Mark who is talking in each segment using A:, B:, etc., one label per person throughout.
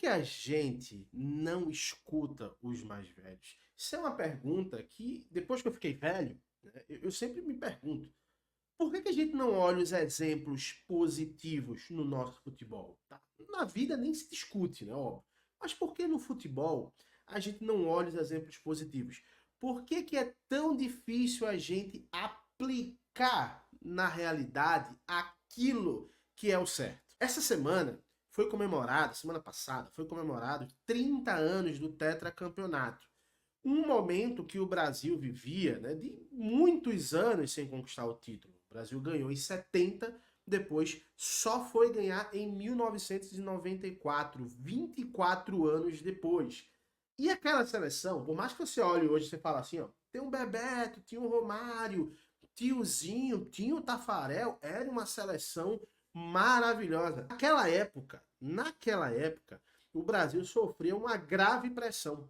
A: que a gente não escuta os mais velhos? Isso é uma pergunta que, depois que eu fiquei velho, né, eu sempre me pergunto. Por que a gente não olha os exemplos positivos no nosso futebol? Tá? Na vida nem se discute, né? Óbvio. Mas por que no futebol a gente não olha os exemplos positivos? Por que é tão difícil a gente aplicar na realidade aquilo que é o certo? Essa semana foi comemorado, semana passada, foi comemorado 30 anos do tetracampeonato. Um momento que o Brasil vivia, né, de muitos anos sem conquistar o título. O Brasil ganhou em 70, depois só foi ganhar em 1994, 24 anos depois. E aquela seleção, por mais que você olhe hoje e você fala assim, ó, tem um Bebeto, tinha um Romário, tiozinho, tinha o Tafarel, era uma seleção maravilhosa. Naquela época, o Brasil sofreu uma grave pressão.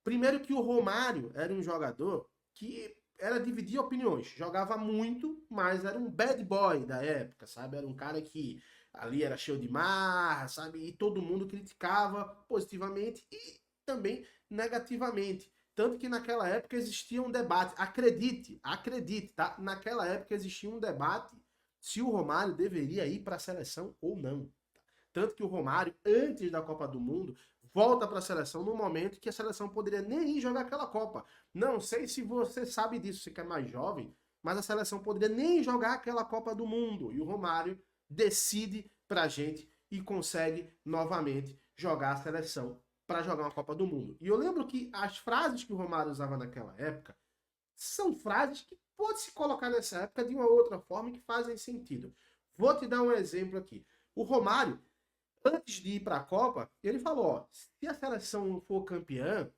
A: Primeiro que o Romário era um jogador que era dividir opiniões. Jogava muito, mas era um bad boy da época, sabe? Era um cara que ali era cheio de marra, sabe? E todo mundo criticava positivamente e também negativamente. Tanto que naquela época existia um debate. Acredite, tá? Naquela época existia um debate se o Romário deveria ir para a seleção ou não. Tanto que o Romário, antes da Copa do Mundo, volta para a seleção no momento que a seleção poderia nem ir jogar aquela Copa. Não sei se você sabe disso, você que é mais jovem, mas a seleção poderia nem jogar aquela Copa do Mundo. E o Romário decide pra gente e consegue novamente jogar a seleção para jogar uma Copa do Mundo. E eu lembro que as frases que o Romário usava naquela época são frases que pode se colocar nessa época de uma outra forma que fazem sentido. Vou te dar um exemplo aqui. O Romário, antes de ir para a Copa, ele falou, ó, se a seleção for campeã,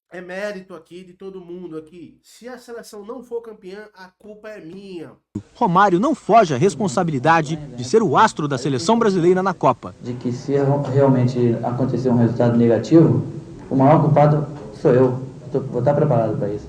A: é mérito aqui de todo mundo aqui. Se a seleção não for campeã, a culpa é minha.
B: Romário não foge à responsabilidade de ser o astro da seleção brasileira na Copa.
C: De que se realmente acontecer um resultado negativo, o maior culpado sou eu. Vou estar preparado para isso.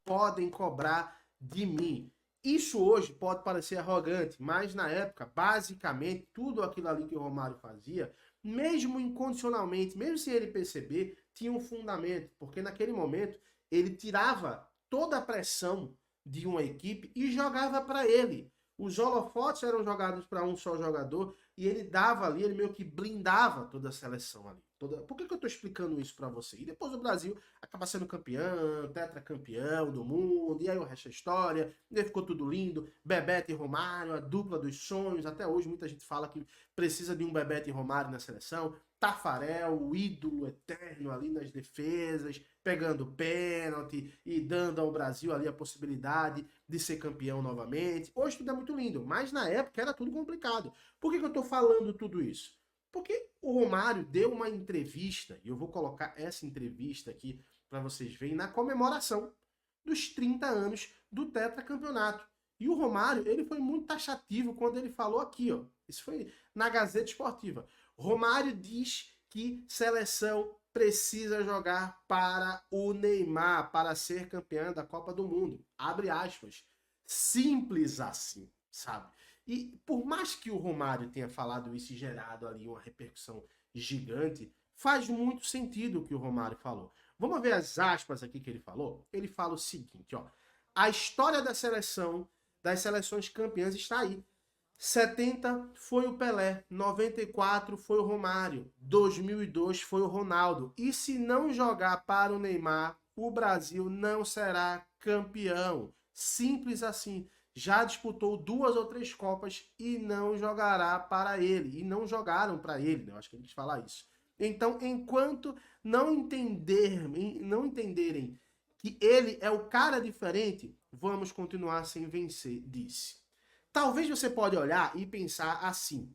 A: Podem cobrar de mim. Isso hoje pode parecer arrogante, mas na época, basicamente, tudo aquilo ali que o Romário fazia, mesmo incondicionalmente, mesmo sem ele perceber, tinha um fundamento, porque naquele momento ele tirava toda a pressão de uma equipe e jogava para ele. Os holofotes eram jogados para um só jogador e ele dava ali, ele meio que blindava toda a seleção ali. Por que eu estou explicando isso para você? E depois o Brasil acaba sendo campeão, tetracampeão do mundo, e aí o resto é história, e aí ficou tudo lindo, Bebeto e Romário, a dupla dos sonhos, até hoje muita gente fala que precisa de um Bebeto e Romário na seleção, Tafarel, o ídolo eterno ali nas defesas, pegando pênalti e dando ao Brasil ali a possibilidade de ser campeão novamente. Hoje tudo é muito lindo, mas na época era tudo complicado. Por que eu estou falando tudo isso? Porque o Romário deu uma entrevista, e eu vou colocar essa entrevista aqui para vocês verem, na comemoração dos 30 anos do tetracampeonato. E o Romário, ele foi muito taxativo quando ele falou aqui, ó. Isso foi na Gazeta Esportiva. Romário diz que seleção precisa jogar para o Neymar, para ser campeã da Copa do Mundo. Abre aspas. Simples assim, sabe? E por mais que o Romário tenha falado isso e gerado ali uma repercussão gigante, faz muito sentido o que o Romário falou. Vamos ver as aspas aqui que ele falou? Ele fala o seguinte, ó. A história da seleção, das seleções campeãs está aí. 70 foi o Pelé, 94 foi o Romário, 2002 foi o Ronaldo. E se não jogar para o Neymar, o Brasil não será campeão. Simples assim. Já disputou 2 ou 3 Copas e não jogará para ele. E não jogaram para ele, né? Eu acho que ele quis falar isso. Então, enquanto não entenderem que ele é o cara diferente, vamos continuar sem vencer, disse. Talvez você pode olhar e pensar assim.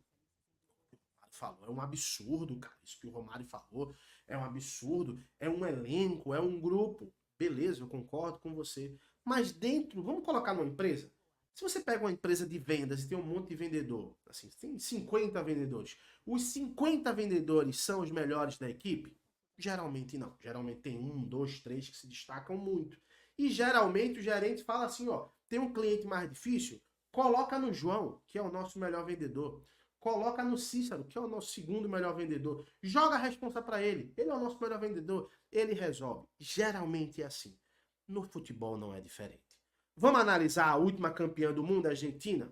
A: O Romário falou, é um absurdo, cara. Isso que o Romário falou é um absurdo. É um elenco, é um grupo. Beleza, eu concordo com você. Mas dentro, vamos colocar numa empresa? Se você pega uma empresa de vendas e tem um monte de vendedor, assim, tem 50 vendedores, os 50 vendedores são os melhores da equipe? Geralmente não. Geralmente tem 1, 2, 3 que se destacam muito. E geralmente o gerente fala assim, ó, tem um cliente mais difícil, coloca no João, que é o nosso melhor vendedor. Coloca no Cícero, que é o nosso segundo melhor vendedor. Joga a responsa para ele. Ele é o nosso melhor vendedor. Ele resolve. Geralmente é assim. No futebol não é diferente. Vamos analisar a última campeã do mundo, a Argentina?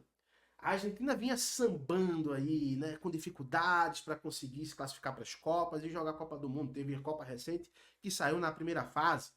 A: A Argentina vinha sambando aí, né, com dificuldades para conseguir se classificar para as Copas e jogar a Copa do Mundo. Teve a Copa recente que saiu na primeira fase.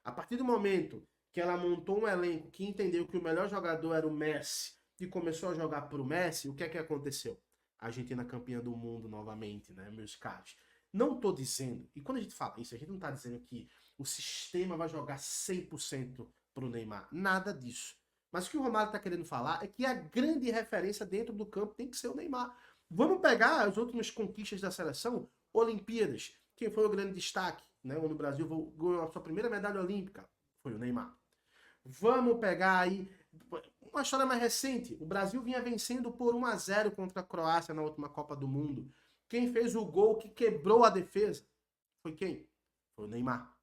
A: A partir do momento que ela montou um elenco que entendeu que o melhor jogador era o Messi e começou a jogar para o Messi, o que é que aconteceu? A Argentina campeã do mundo novamente, né, meus caros? Não estou dizendo, e quando a gente fala isso, a gente não está dizendo que o sistema vai jogar 100% para o Neymar. Nada disso. Mas o que o Romário está querendo falar é que a grande referência dentro do campo tem que ser o Neymar. Vamos pegar as últimas conquistas da seleção, Olimpíadas. Quem foi o grande destaque? Né? Onde o Brasil ganhou a sua primeira medalha olímpica. Foi o Neymar. Vamos pegar aí uma história mais recente. O Brasil vinha vencendo por 1-0 contra a Croácia na última Copa do Mundo. Quem fez o gol que quebrou a defesa? Foi quem? Foi o Neymar.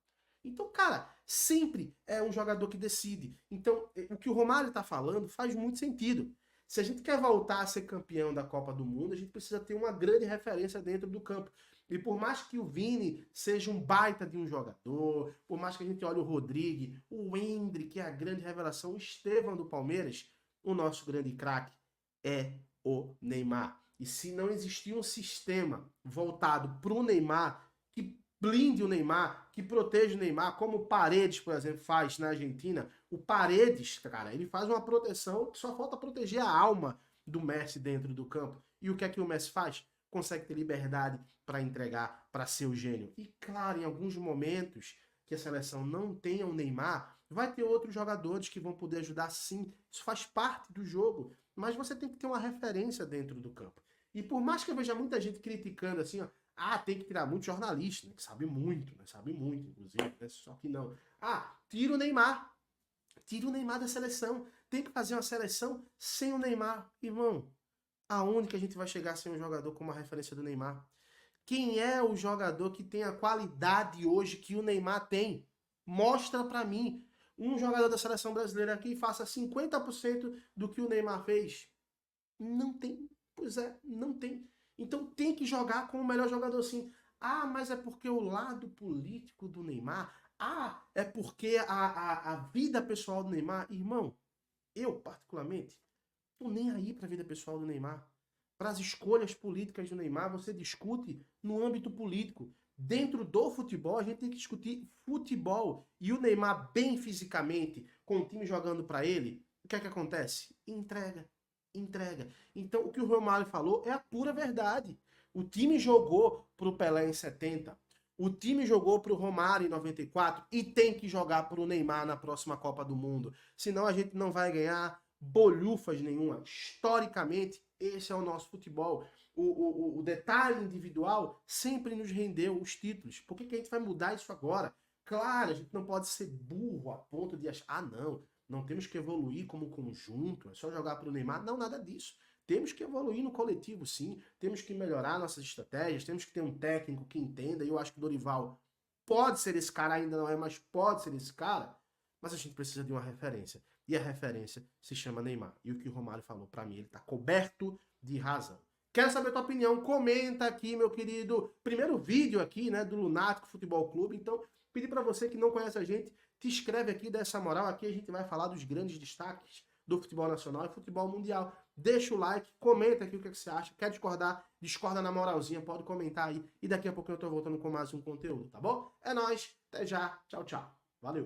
A: Então, cara, sempre é um jogador que decide. Então, o que o Romário está falando faz muito sentido. Se a gente quer voltar a ser campeão da Copa do Mundo, a gente precisa ter uma grande referência dentro do campo. E por mais que o Vini seja um baita de um jogador, por mais que a gente olhe o Rodrigo, o Endrick, que é a grande revelação, o Estevão do Palmeiras, o nosso grande craque é o Neymar. E se não existir um sistema voltado para o Neymar, que blinde o Neymar, que proteja o Neymar, como o Paredes, por exemplo, faz na Argentina. O Paredes, cara, ele faz uma proteção que só falta proteger a alma do Messi dentro do campo. E o que é que o Messi faz? Consegue ter liberdade para entregar, para ser o gênio. E claro, em alguns momentos que a seleção não tenha o Neymar, vai ter outros jogadores que vão poder ajudar sim. Isso faz parte do jogo. Mas você tem que ter uma referência dentro do campo. E por mais que eu veja muita gente criticando assim, ó, tem que tirar muito jornalista, né, que sabe muito, inclusive, né, só que não. Tira o Neymar. Tira o Neymar da seleção. Tem que fazer uma seleção sem o Neymar. Irmão, aonde que a gente vai chegar sem um jogador como a referência do Neymar? Quem é o jogador que tem a qualidade hoje que o Neymar tem? Mostra pra mim um jogador da seleção brasileira que faça 50% do que o Neymar fez. Não tem. Pois é, não tem. Então tem que jogar com o melhor jogador sim. Mas é porque o lado político do Neymar. É porque a vida pessoal do Neymar. Irmão, eu particularmente, tô nem aí pra vida pessoal do Neymar. Para as escolhas políticas do Neymar, você discute no âmbito político. Dentro do futebol, a gente tem que discutir futebol. E o Neymar bem fisicamente, com o time jogando para ele, o que é que acontece? Entrega. Então, o que o Romário falou é a pura verdade. O time jogou pro Pelé em 70, o time jogou pro Romário em 94 e tem que jogar pro Neymar na próxima Copa do Mundo. Senão a gente não vai ganhar bolhufas nenhuma. Historicamente, esse é o nosso futebol. O detalhe individual sempre nos rendeu os títulos. Por que a gente vai mudar isso agora? Claro, a gente não pode ser burro a ponto de achar, não temos que evoluir como conjunto, é só jogar para o Neymar. Não, nada disso. Temos que evoluir no coletivo, sim. Temos que melhorar nossas estratégias, temos que ter um técnico que entenda. E eu acho que o Dorival pode ser esse cara, ainda não é, mas pode ser esse cara. Mas a gente precisa de uma referência. E a referência se chama Neymar. E o que o Romário falou, para mim, ele está coberto de razão. Quero saber a tua opinião? Comenta aqui, meu querido. Primeiro vídeo aqui, né, do Lunático Futebol Clube. Então, pedir para você que não conhece a gente, te inscreve aqui, dá essa moral. Aqui a gente vai falar dos grandes destaques do futebol nacional e futebol mundial. Deixa o like, comenta aqui o que você acha. Quer discordar? Discorda na moralzinha, pode comentar aí. E daqui a pouco eu tô voltando com mais um conteúdo, tá bom? É nóis, até já. Tchau, tchau. Valeu.